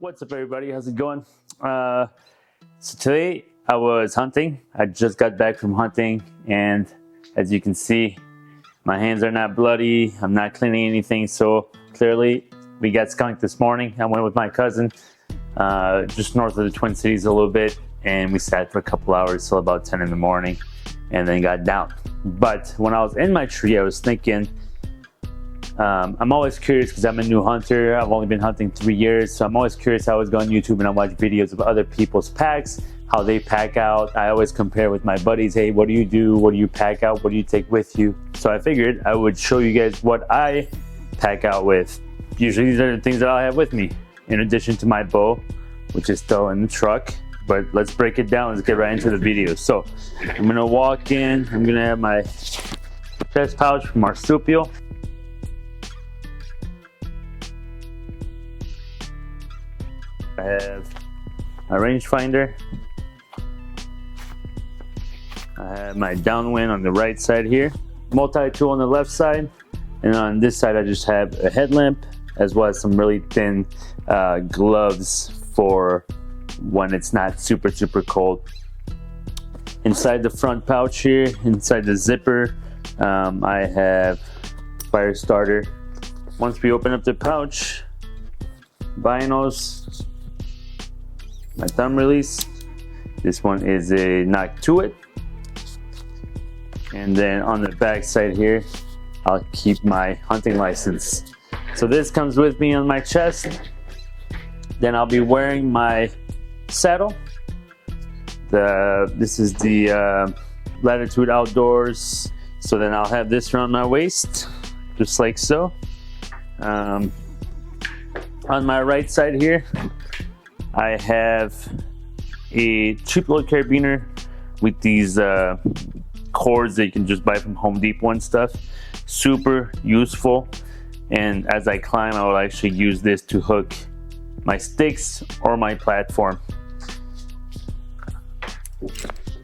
What's up, everybody? How's it going? So today I was hunting. I just got back from hunting, and as you can see, my hands are not bloody. I'm not cleaning anything, so clearly we got skunked this morning. I went with my cousin just north of the Twin Cities a little bit, and we sat for a couple hours till about 10 in the morning and then got down. But when I was in my tree, I was thinking, I'm always curious because I'm a new hunter. I've only been hunting 3 years, so I'm always curious. I always go on YouTube and I watch videos of other people's packs, how they pack out. I always compare with my buddies. Hey, what do you do? What do you pack out? What do you take with you? So I figured I would show you guys what I pack out with. Usually these are the things that I have with me, in addition to my bow, which is still in the truck. But let's break it down. Let's get right into the video. So I'm gonna walk in. I'm gonna have my chest pouch from Marsupial. I have my rangefinder. I have my downwind on the right side here, multi-tool on the left side, and on this side I just have a headlamp as well as some really thin gloves for when it's not super cold. Inside the front pouch here, inside the zipper, I have fire starter. Once we open up the pouch, binos, my thumb release. This one is a knock to it. And then on the back side here, I'll keep my hunting license. So this comes with me on my chest. Then I'll be wearing my saddle. This is the Latitude Outdoors. So then I'll have this around my waist, just like so. On my right side here, I have a cheap little carabiner with these cords that you can just buy from Home Depot and stuff. Super useful. And as I climb, I will actually use this to hook my sticks or my platform.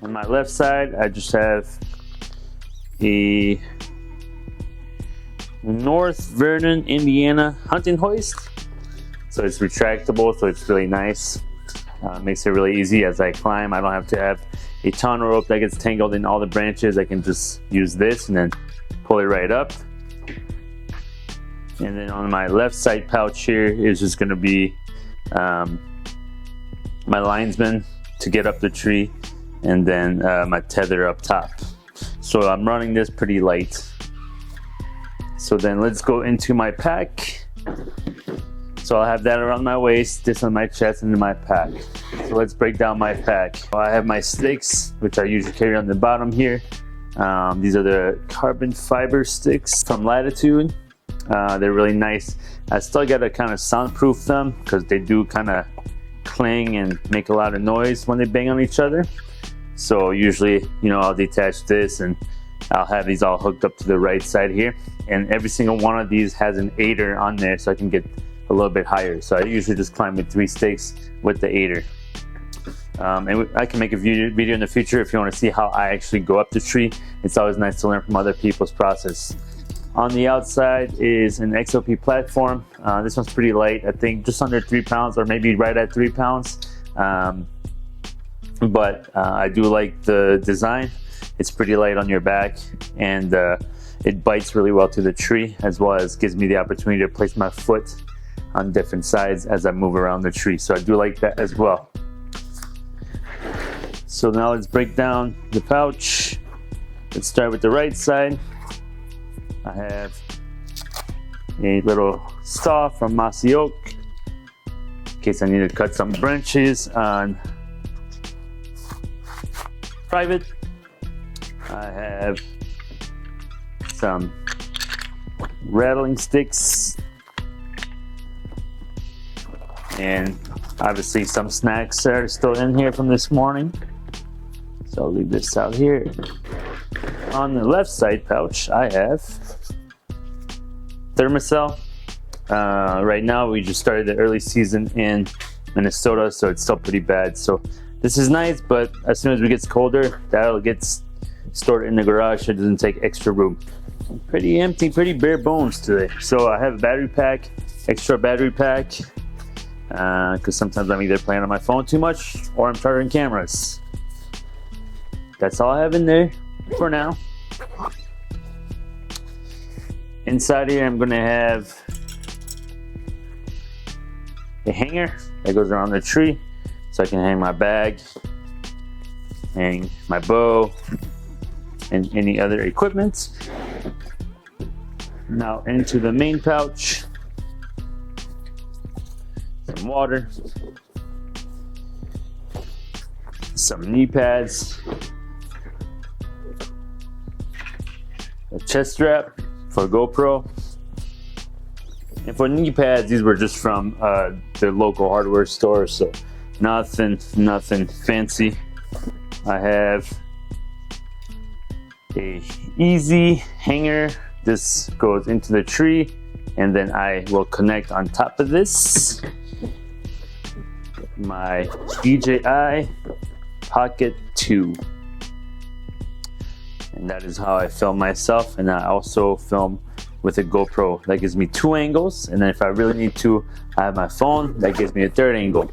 On my left side, I just have a North Vernon, Indiana hunting hoist. So it's retractable, so it's really nice. Makes it really easy as I climb. I don't have to have a ton of rope that gets tangled in all the branches. I can just use this and then pull it right up. And then on my left side pouch here is just going to be my linesman to get up the tree, and then my tether up top. So I'm running this pretty light. So then let's go into my pack. So I'll have that around my waist, this on my chest, and in my pack. So let's break down my pack. I have my sticks, which I usually carry on the bottom here. These are the carbon fiber sticks from Latitude. They're really nice. I still gotta kind of soundproof them because they do kind of clang and make a lot of noise when they bang on each other. So usually, I'll detach this and I'll have these all hooked up to the right side here. And every single one of these has an aider on there, so I can get a little bit higher. So I usually just climb with 3 sticks with the aider. And I can make a video in the future if you want to see how I actually go up the tree. It's always nice to learn from other people's process. On the outside is an XOP platform. This one's pretty light. I think just under 3 pounds, or maybe right at 3 pounds. But I do like the design. It's pretty light on your back, and it bites really well to the tree, as well as gives me the opportunity to place my foot on different sides as I move around the tree. So I do like that as well. So now let's break down the pouch. Let's start with the right side. I have a little saw from Mossy Oak in case I need to cut some branches on private. I have some rattling sticks, and obviously some snacks that are still in here from this morning. So I'll leave this out here. On the left side pouch, I have Thermacell. Right now, we just started the early season in Minnesota, so it's still pretty bad. So this is nice, but as soon as it gets colder, that'll get stored in the garage. It doesn't take extra room. Pretty empty, pretty bare bones today. So I have a battery pack, extra battery pack. because sometimes I'm either playing on my phone too much or I'm charging cameras. That's all I have in there for now. Inside here, I'm gonna have a hanger that goes around the tree so I can hang my bag, hang my bow, and any other equipment. Now into the main pouch, some water, some knee pads, a chest strap for GoPro. And for knee pads, these were just from the local hardware store, so nothing fancy. I have a easy hanger. This goes into the tree, and then I will connect on top of this my DJI Pocket 2. And that is how I film myself, and I also film with a GoPro. That gives me 2 angles, and then if I really need to, I have my phone. That gives me a 3rd angle.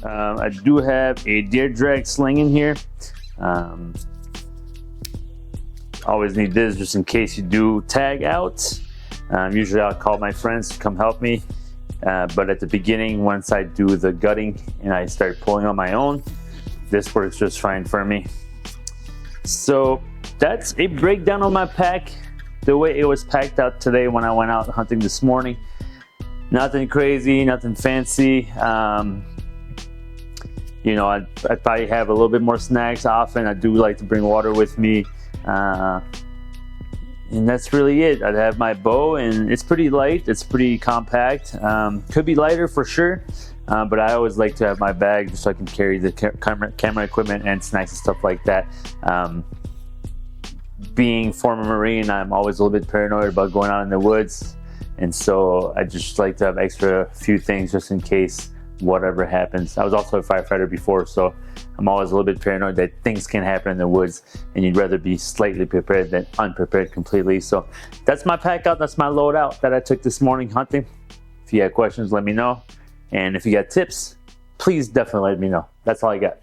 I do have a deer drag sling in here. Always need this just in case you do tag out. Usually I'll call my friends to come help me, but at the beginning, once I do the gutting and I start pulling on my own, this works just fine for me. So that's a breakdown of my pack, the way it was packed out today when I went out hunting this morning. Nothing crazy, nothing fancy. You know, I'd probably have a little bit more snacks often. I do like to bring water with me. And that's really it. I'd have my bow, and it's pretty light, it's pretty compact. Could be lighter for sure, but I always like to have my bag just so I can carry the camera equipment and snacks and stuff like that. Being former Marine, I'm always a little bit paranoid about going out in the woods, and so I just like to have extra few things just in case whatever happens. I was also a firefighter before, so I'm always a little bit paranoid that things can happen in the woods, and you'd rather be slightly prepared than unprepared completely. So that's my pack out, that's my loadout that I took this morning hunting. If you have questions, let me know, and if you got tips, please definitely let me know. That's all I got.